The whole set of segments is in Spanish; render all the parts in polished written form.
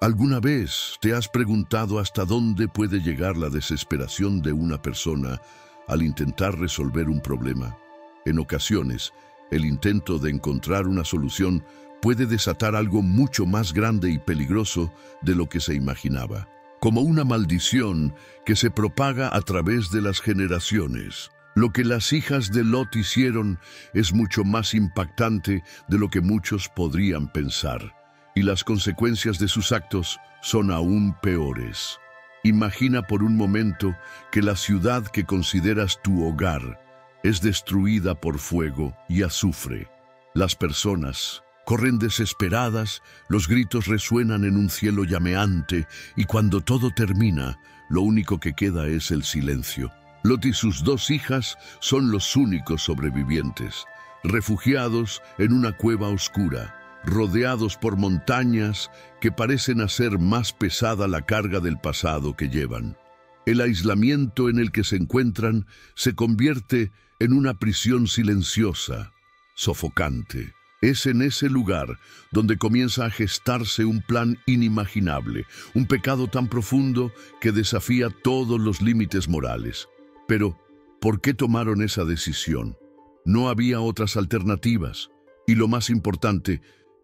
¿Alguna vez te has preguntado hasta dónde puede llegar la desesperación de una persona al intentar resolver un problema? En ocasiones, el intento de encontrar una solución puede desatar algo mucho más grande y peligroso de lo que se imaginaba, como una maldición que se propaga a través de las generaciones. Lo que las hijas de Lot hicieron es mucho más impactante de lo que muchos podrían pensar, y las consecuencias de sus actos son aún peores. Imagina por un momento que la ciudad que consideras tu hogar es destruida por fuego y azufre. Las personas corren desesperadas, los gritos resuenan en un cielo llameante, y cuando todo termina, lo único que queda es el silencio. Lot y sus dos hijas son los únicos sobrevivientes, refugiados en una cueva oscura, rodeados por montañas que parecen hacer más pesada la carga del pasado que llevan. El aislamiento en el que se encuentran se convierte en una prisión silenciosa, sofocante. Es en ese lugar donde comienza a gestarse un plan inimaginable, un pecado tan profundo que desafía todos los límites morales. Pero, ¿por qué tomaron esa decisión? No había otras alternativas. Y lo más importante,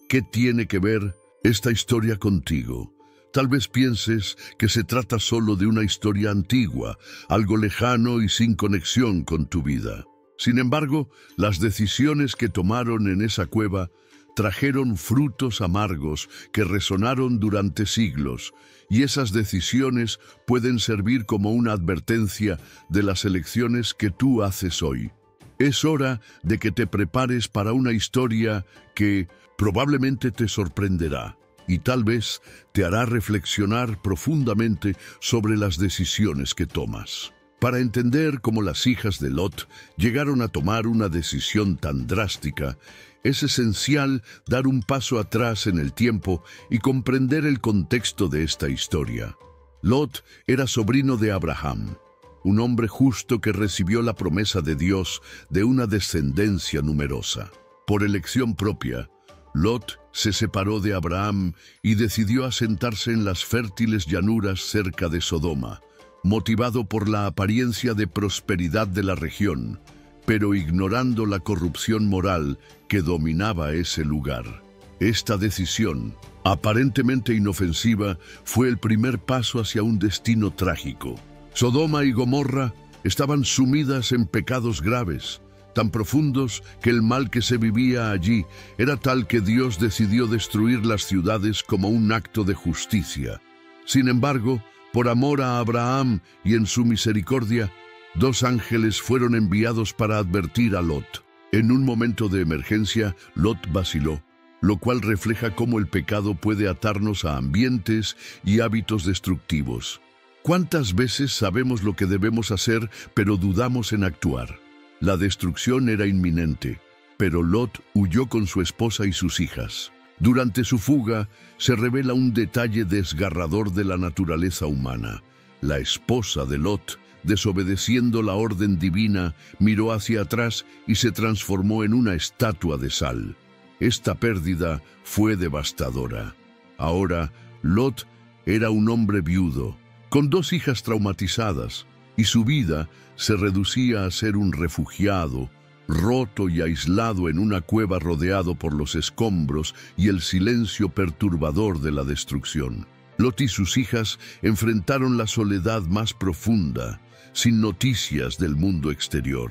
¿qué tiene que ver esta historia contigo? Tal vez pienses que se trata solo de una historia antigua, algo lejano y sin conexión con tu vida. Sin embargo, las decisiones que tomaron en esa cueva trajeron frutos amargos que resonaron durante siglos, y esas decisiones pueden servir como una advertencia de las elecciones que tú haces hoy. Es hora de que te prepares para una historia que probablemente te sorprenderá y tal vez te hará reflexionar profundamente sobre las decisiones que tomas. Para entender cómo las hijas de Lot llegaron a tomar una decisión tan drástica, es esencial dar un paso atrás en el tiempo y comprender el contexto de esta historia. Lot era sobrino de Abraham, un hombre justo que recibió la promesa de Dios de una descendencia numerosa. Por elección propia, Lot se separó de Abraham y decidió asentarse en las fértiles llanuras cerca de Sodoma, motivado por la apariencia de prosperidad de la región, pero ignorando la corrupción moral que dominaba ese lugar. Esta decisión, aparentemente inofensiva, fue el primer paso hacia un destino trágico. Sodoma y Gomorra estaban sumidas en pecados graves, tan profundos que el mal que se vivía allí era tal que Dios decidió destruir las ciudades como un acto de justicia. Sin embargo, por amor a Abraham y en su misericordia, dos ángeles fueron enviados para advertir a Lot. En un momento de emergencia, Lot vaciló, lo cual refleja cómo el pecado puede atarnos a ambientes y hábitos destructivos. ¿Cuántas veces sabemos lo que debemos hacer, pero dudamos en actuar? La destrucción era inminente, pero Lot huyó con su esposa y sus hijas. Durante su fuga, se revela un detalle desgarrador de la naturaleza humana. La esposa de Lot, desobedeciendo la orden divina, miró hacia atrás y se transformó en una estatua de sal. Esta pérdida fue devastadora. Ahora, Lot era un hombre viudo, con dos hijas traumatizadas, y su vida se reducía a ser un refugiado, roto y aislado en una cueva rodeado por los escombros y el silencio perturbador de la destrucción. Lot y sus hijas enfrentaron la soledad más profunda, sin noticias del mundo exterior.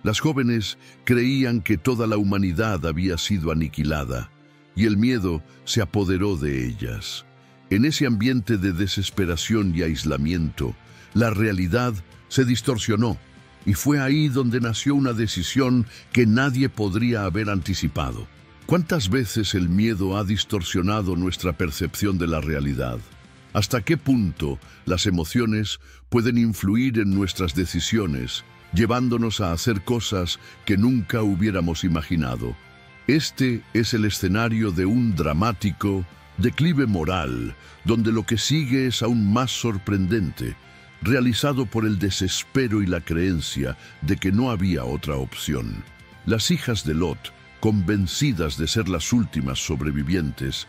Las jóvenes creían que toda la humanidad había sido aniquilada, y el miedo se apoderó de ellas. En ese ambiente de desesperación y aislamiento, la realidad se distorsionó, y fue ahí donde nació una decisión que nadie podría haber anticipado. ¿Cuántas veces el miedo ha distorsionado nuestra percepción de la realidad? ¿Hasta qué punto las emociones pueden influir en nuestras decisiones, llevándonos a hacer cosas que nunca hubiéramos imaginado? Este es el escenario de un dramático declive moral, donde lo que sigue es aún más sorprendente, realizado por el desespero y la creencia de que no había otra opción. Las hijas de Lot, convencidas de ser las últimas sobrevivientes,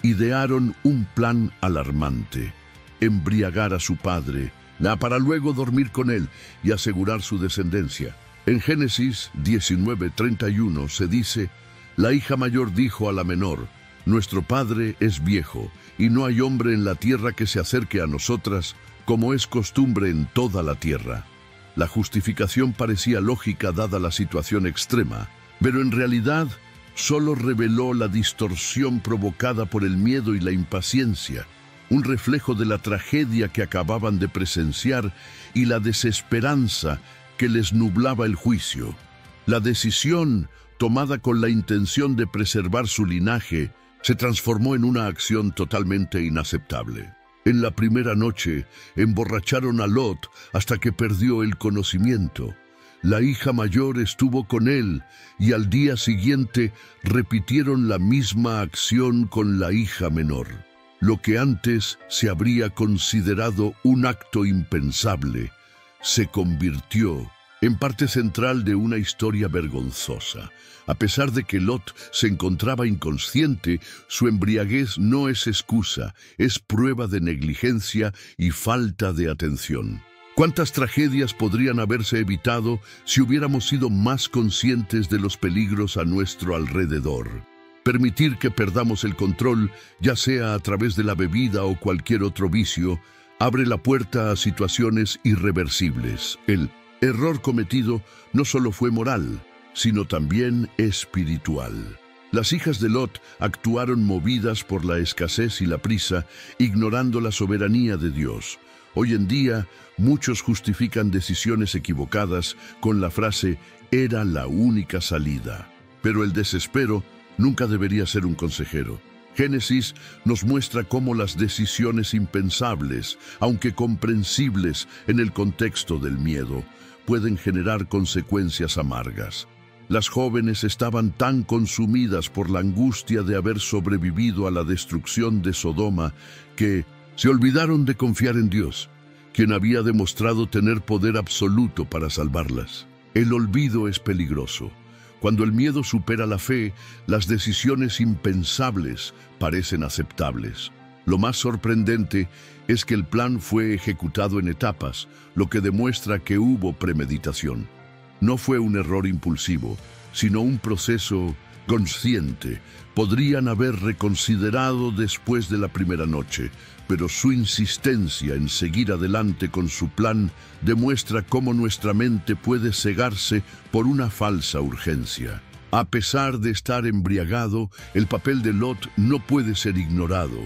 idearon un plan alarmante: embriagar a su padre, para luego dormir con él y asegurar su descendencia. En Génesis 19:31 se dice: la hija mayor dijo a la menor: nuestro padre es viejo, y no hay hombre en la tierra que se acerque a nosotras, como es costumbre en toda la tierra. La justificación parecía lógica dada la situación extrema, pero en realidad solo reveló la distorsión provocada por el miedo y la impaciencia, un reflejo de la tragedia que acababan de presenciar y la desesperanza que les nublaba el juicio. La decisión, tomada con la intención de preservar su linaje, se transformó en una acción totalmente inaceptable. En la primera noche, emborracharon a Lot hasta que perdió el conocimiento. La hija mayor estuvo con él y al día siguiente repitieron la misma acción con la hija menor. Lo que antes se habría considerado un acto impensable, se convirtió en parte central de una historia vergonzosa. A pesar de que Lot se encontraba inconsciente, su embriaguez no es excusa, es prueba de negligencia y falta de atención. ¿Cuántas tragedias podrían haberse evitado si hubiéramos sido más conscientes de los peligros a nuestro alrededor? Permitir que perdamos el control, ya sea a través de la bebida o cualquier otro vicio, abre la puerta a situaciones irreversibles. El error cometido no solo fue moral, sino también espiritual. Las hijas de Lot actuaron movidas por la escasez y la prisa, ignorando la soberanía de Dios. Hoy en día, muchos justifican decisiones equivocadas con la frase «era la única salida». Pero el desespero nunca debería ser un consejero. Génesis nos muestra cómo las decisiones impensables, aunque comprensibles en el contexto del miedo, pueden generar consecuencias amargas. Las jóvenes estaban tan consumidas por la angustia de haber sobrevivido a la destrucción de Sodoma que se olvidaron de confiar en Dios, quien había demostrado tener poder absoluto para salvarlas. El olvido es peligroso. Cuando el miedo supera la fe, las decisiones impensables parecen aceptables. Lo más sorprendente es que el plan fue ejecutado en etapas, lo que demuestra que hubo premeditación. No fue un error impulsivo, sino un proceso consciente. Podrían haber reconsiderado después de la primera noche, pero su insistencia en seguir adelante con su plan demuestra cómo nuestra mente puede cegarse por una falsa urgencia. A pesar de estar embriagado, el papel de Lot no puede ser ignorado.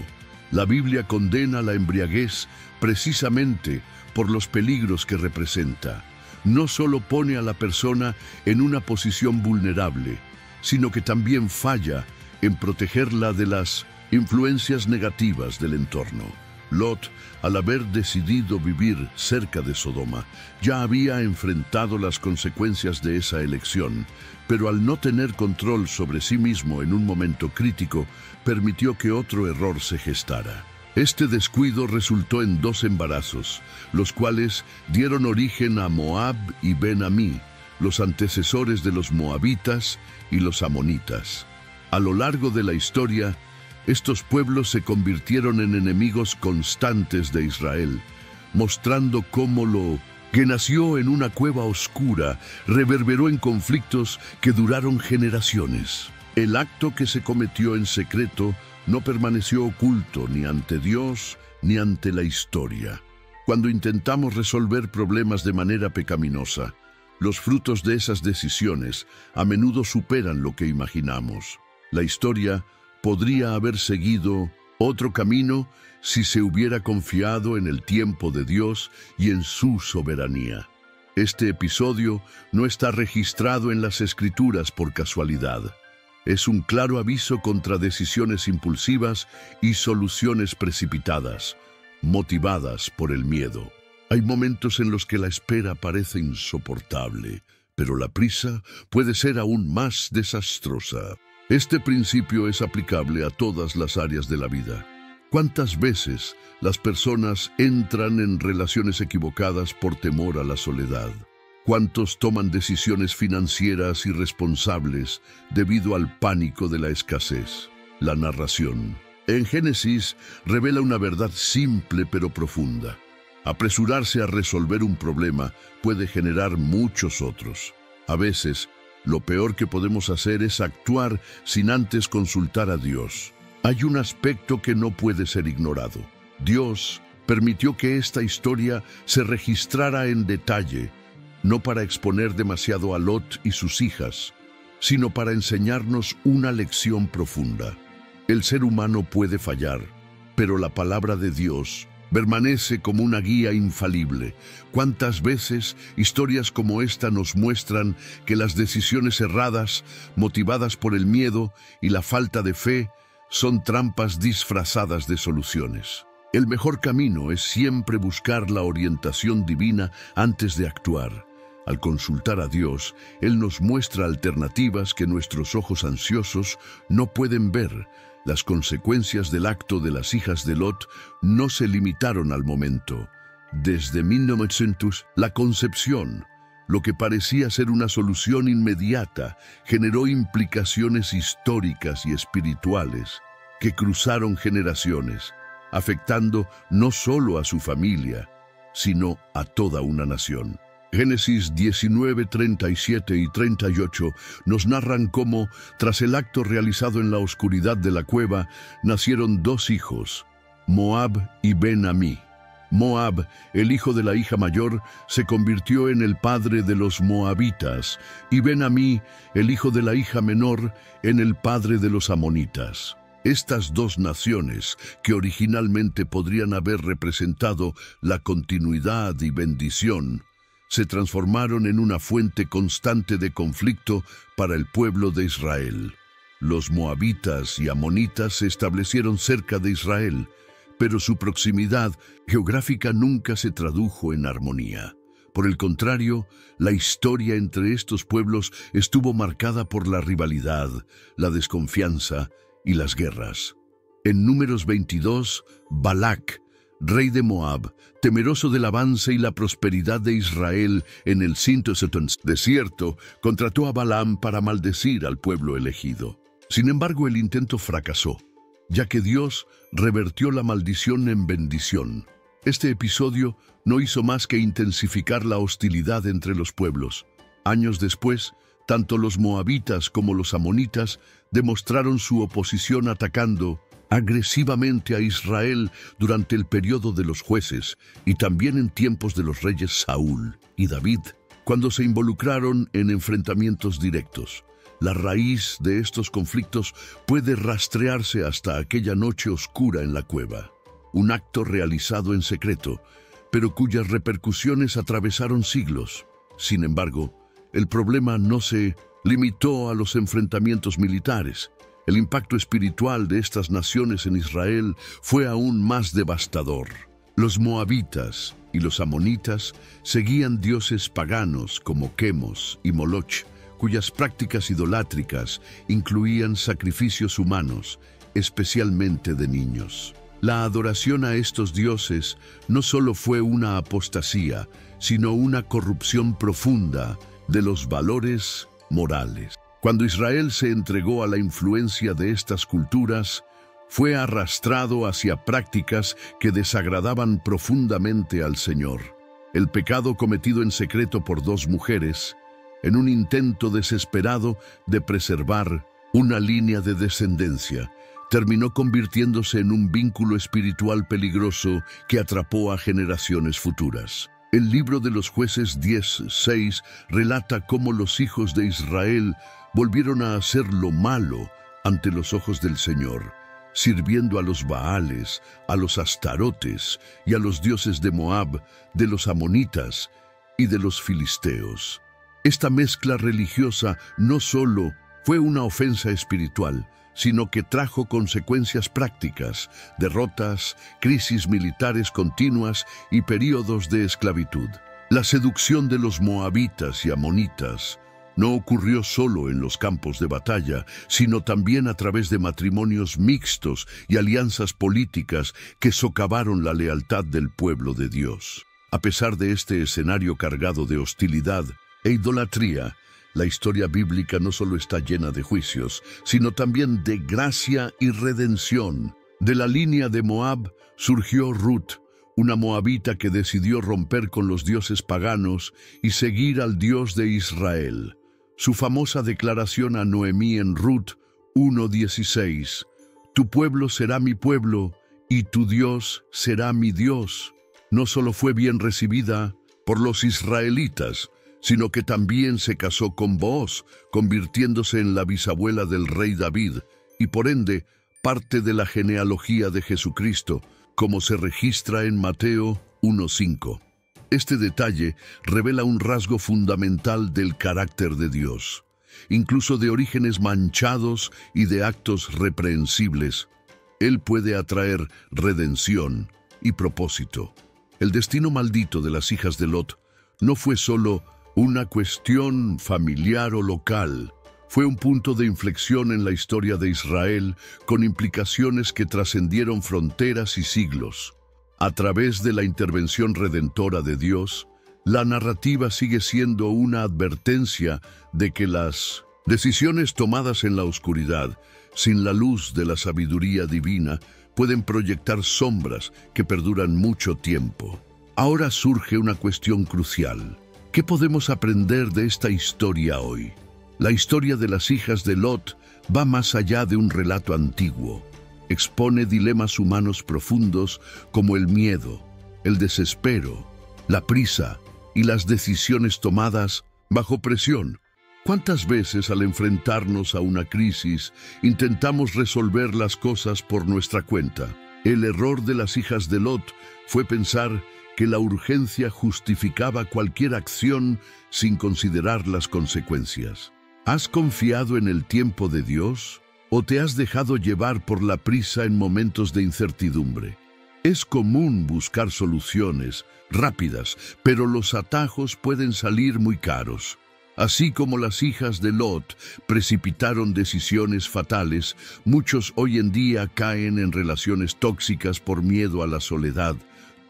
La Biblia condena la embriaguez precisamente por los peligros que representa. No solo pone a la persona en una posición vulnerable, sino que también falla en protegerla de las influencias negativas del entorno. Lot, al haber decidido vivir cerca de Sodoma, ya había enfrentado las consecuencias de esa elección, pero al no tener control sobre sí mismo en un momento crítico, permitió que otro error se gestara. Este descuido resultó en 2 embarazos, los cuales dieron origen a Moab y Ben-Amí, los antecesores de los moabitas y los amonitas. A lo largo de la historia, estos pueblos se convirtieron en enemigos constantes de Israel, mostrando cómo lo que nació en una cueva oscura reverberó en conflictos que duraron generaciones. El acto que se cometió en secreto no permaneció oculto ni ante Dios ni ante la historia. Cuando intentamos resolver problemas de manera pecaminosa, los frutos de esas decisiones a menudo superan lo que imaginamos. La historia podría haber seguido otro camino si se hubiera confiado en el tiempo de Dios y en su soberanía. Este episodio no está registrado en las Escrituras por casualidad. Es un claro aviso contra decisiones impulsivas y soluciones precipitadas, motivadas por el miedo. Hay momentos en los que la espera parece insoportable, pero la prisa puede ser aún más desastrosa. Este principio es aplicable a todas las áreas de la vida. ¿Cuántas veces las personas entran en relaciones equivocadas por temor a la soledad? ¿Cuántos toman decisiones financieras irresponsables debido al pánico de la escasez? La narración. En Génesis revela una verdad simple pero profunda. Apresurarse a resolver un problema puede generar muchos otros. A veces, lo peor que podemos hacer es actuar sin antes consultar a Dios. Hay un aspecto que no puede ser ignorado. Dios permitió que esta historia se registrara en detalle, no para exponer demasiado a Lot y sus hijas, sino para enseñarnos una lección profunda. El ser humano puede fallar, pero la palabra de Dios permanece como una guía infalible. ¿Cuántas veces historias como esta nos muestran que las decisiones erradas, motivadas por el miedo y la falta de fe, son trampas disfrazadas de soluciones? El mejor camino es siempre buscar la orientación divina antes de actuar. Al consultar a Dios, Él nos muestra alternativas que nuestros ojos ansiosos no pueden ver. Las consecuencias del acto de las hijas de Lot no se limitaron al momento. Desde 1900, la concepción, lo que parecía ser una solución inmediata, generó implicaciones históricas y espirituales que cruzaron generaciones, afectando no solo a su familia, sino a toda una nación. Génesis 19, 37 y 38 nos narran cómo, tras el acto realizado en la oscuridad de la cueva, nacieron dos hijos, Moab y Ben-Amí. Moab, el hijo de la hija mayor, se convirtió en el padre de los moabitas, y Ben-Amí, el hijo de la hija menor, en el padre de los amonitas. Estas dos naciones, que originalmente podrían haber representado la continuidad y bendición, se transformaron en una fuente constante de conflicto para el pueblo de Israel. Los moabitas y amonitas se establecieron cerca de Israel, pero su proximidad geográfica nunca se tradujo en armonía. Por el contrario, la historia entre estos pueblos estuvo marcada por la rivalidad, la desconfianza y las guerras. En Números 22, Balac, rey de Moab, temeroso del avance y la prosperidad de Israel en el desierto, contrató a Balaam para maldecir al pueblo elegido. Sin embargo, el intento fracasó, ya que Dios revertió la maldición en bendición. Este episodio no hizo más que intensificar la hostilidad entre los pueblos. Años después, tanto los moabitas como los amonitas demostraron su oposición atacando agresivamente a Israel durante el periodo de los jueces y también en tiempos de los reyes Saúl y David, cuando se involucraron en enfrentamientos directos. La raíz de estos conflictos puede rastrearse hasta aquella noche oscura en la cueva, un acto realizado en secreto, pero cuyas repercusiones atravesaron siglos. Sin embargo, el problema no se limitó a los enfrentamientos militares. El impacto espiritual de estas naciones en Israel fue aún más devastador. Los moabitas y los amonitas seguían dioses paganos como Quemos y Moloch, cuyas prácticas idolátricas incluían sacrificios humanos, especialmente de niños. La adoración a estos dioses no solo fue una apostasía, sino una corrupción profunda de los valores morales. Cuando Israel se entregó a la influencia de estas culturas, fue arrastrado hacia prácticas que desagradaban profundamente al Señor. El pecado cometido en secreto por dos mujeres, en un intento desesperado de preservar una línea de descendencia, terminó convirtiéndose en un vínculo espiritual peligroso que atrapó a generaciones futuras. El libro de los Jueces 10:6 relata cómo los hijos de Israel volvieron a hacer lo malo ante los ojos del Señor, sirviendo a los Baales, a los Astarotes y a los dioses de Moab, de los amonitas y de los filisteos. Esta mezcla religiosa no solo fue una ofensa espiritual, sino que trajo consecuencias prácticas, derrotas, crisis militares continuas y períodos de esclavitud. La seducción de los moabitas y amonitas no ocurrió solo en los campos de batalla, sino también a través de matrimonios mixtos y alianzas políticas que socavaron la lealtad del pueblo de Dios. A pesar de este escenario cargado de hostilidad e idolatría, la historia bíblica no solo está llena de juicios, sino también de gracia y redención. De la línea de Moab surgió Ruth, una moabita que decidió romper con los dioses paganos y seguir al Dios de Israel. Su famosa declaración a Noemí en Ruth 1:16, «Tu pueblo será mi pueblo y tu Dios será mi Dios», no solo fue bien recibida por los israelitas, sino que también se casó con Booz, convirtiéndose en la bisabuela del rey David y por ende parte de la genealogía de Jesucristo, como se registra en Mateo 1:5. Este detalle revela un rasgo fundamental del carácter de Dios. Incluso de orígenes manchados y de actos reprehensibles, Él puede atraer redención y propósito. El destino maldito de las hijas de Lot no fue solo una cuestión familiar o local. Fue un punto de inflexión en la historia de Israel, con implicaciones que trascendieron fronteras y siglos. A través de la intervención redentora de Dios, la narrativa sigue siendo una advertencia de que las decisiones tomadas en la oscuridad, sin la luz de la sabiduría divina, pueden proyectar sombras que perduran mucho tiempo. Ahora surge una cuestión crucial. ¿Qué podemos aprender de esta historia hoy? La historia de las hijas de Lot va más allá de un relato antiguo. Expone dilemas humanos profundos como el miedo, el desespero, la prisa y las decisiones tomadas bajo presión. ¿Cuántas veces al enfrentarnos a una crisis intentamos resolver las cosas por nuestra cuenta? El error de las hijas de Lot fue pensar que la urgencia justificaba cualquier acción sin considerar las consecuencias. ¿Has confiado en el tiempo de Dios o te has dejado llevar por la prisa en momentos de incertidumbre? Es común buscar soluciones rápidas, pero los atajos pueden salir muy caros. Así como las hijas de Lot precipitaron decisiones fatales, muchos hoy en día caen en relaciones tóxicas por miedo a la soledad,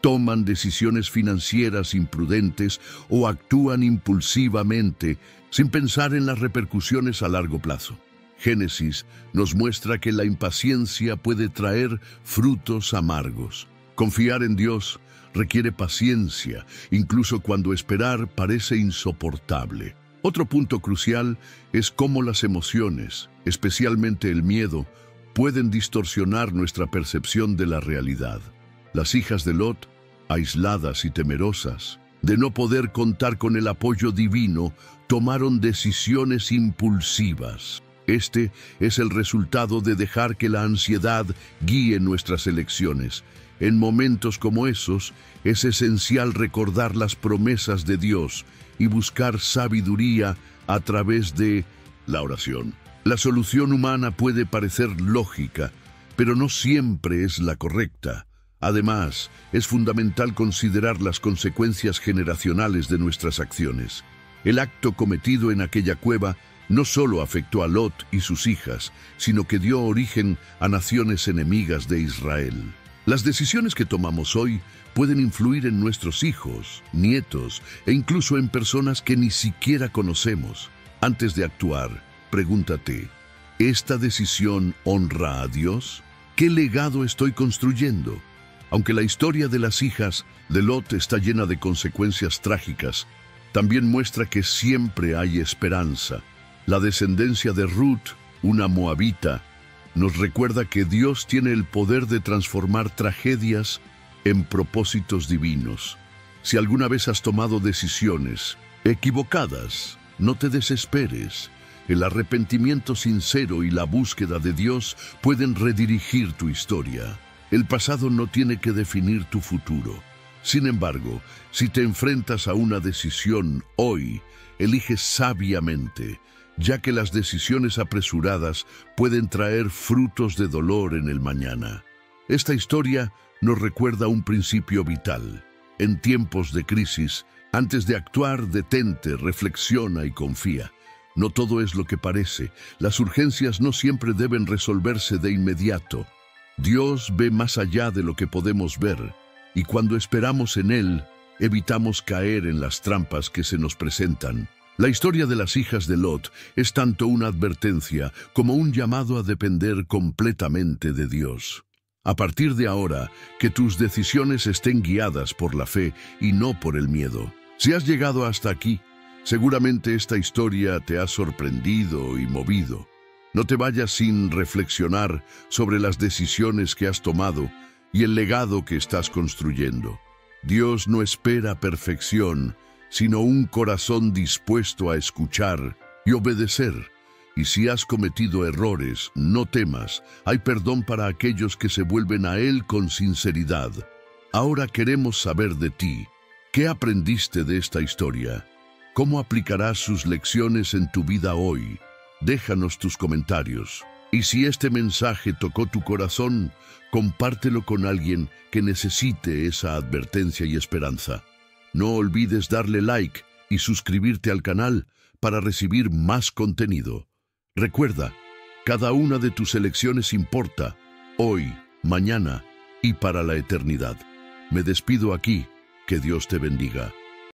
toman decisiones financieras imprudentes o actúan impulsivamente sin pensar en las repercusiones a largo plazo. Génesis nos muestra que la impaciencia puede traer frutos amargos. Confiar en Dios requiere paciencia, incluso cuando esperar parece insoportable. Otro punto crucial es cómo las emociones, especialmente el miedo, pueden distorsionar nuestra percepción de la realidad. Las hijas de Lot, aisladas y temerosas de no poder contar con el apoyo divino, tomaron decisiones impulsivas. Este es el resultado de dejar que la ansiedad guíe nuestras elecciones. En momentos como esos, es esencial recordar las promesas de Dios y buscar sabiduría a través de la oración. La solución humana puede parecer lógica, pero no siempre es la correcta. Además, es fundamental considerar las consecuencias generacionales de nuestras acciones. El acto cometido en aquella cueva no solo afectó a Lot y sus hijas, sino que dio origen a naciones enemigas de Israel. Las decisiones que tomamos hoy pueden influir en nuestros hijos, nietos e incluso en personas que ni siquiera conocemos. Antes de actuar, pregúntate, ¿esta decisión honra a Dios? ¿Qué legado estoy construyendo? Aunque la historia de las hijas de Lot está llena de consecuencias trágicas, también muestra que siempre hay esperanza. La descendencia de Ruth, una moabita, nos recuerda que Dios tiene el poder de transformar tragedias en propósitos divinos. Si alguna vez has tomado decisiones equivocadas, no te desesperes. El arrepentimiento sincero y la búsqueda de Dios pueden redirigir tu historia. El pasado no tiene que definir tu futuro. Sin embargo, si te enfrentas a una decisión hoy, elige sabiamente, ya que las decisiones apresuradas pueden traer frutos de dolor en el mañana. Esta historia nos recuerda un principio vital. En tiempos de crisis, antes de actuar, detente, reflexiona y confía. No todo es lo que parece. Las urgencias no siempre deben resolverse de inmediato. Dios ve más allá de lo que podemos ver, y cuando esperamos en Él, evitamos caer en las trampas que se nos presentan. La historia de las hijas de Lot es tanto una advertencia como un llamado a depender completamente de Dios. A partir de ahora, que tus decisiones estén guiadas por la fe y no por el miedo. Si has llegado hasta aquí, seguramente esta historia te ha sorprendido y movido. No te vayas sin reflexionar sobre las decisiones que has tomado y el legado que estás construyendo. Dios no espera perfección, sino un corazón dispuesto a escuchar y obedecer. Y si has cometido errores, no temas, hay perdón para aquellos que se vuelven a Él con sinceridad. Ahora queremos saber de ti. ¿Qué aprendiste de esta historia? ¿Cómo aplicarás sus lecciones en tu vida hoy? Déjanos tus comentarios. Y si este mensaje tocó tu corazón, compártelo con alguien que necesite esa advertencia y esperanza. No olvides darle like y suscribirte al canal para recibir más contenido. Recuerda, cada una de tus elecciones importa, hoy, mañana y para la eternidad. Me despido aquí, que Dios te bendiga.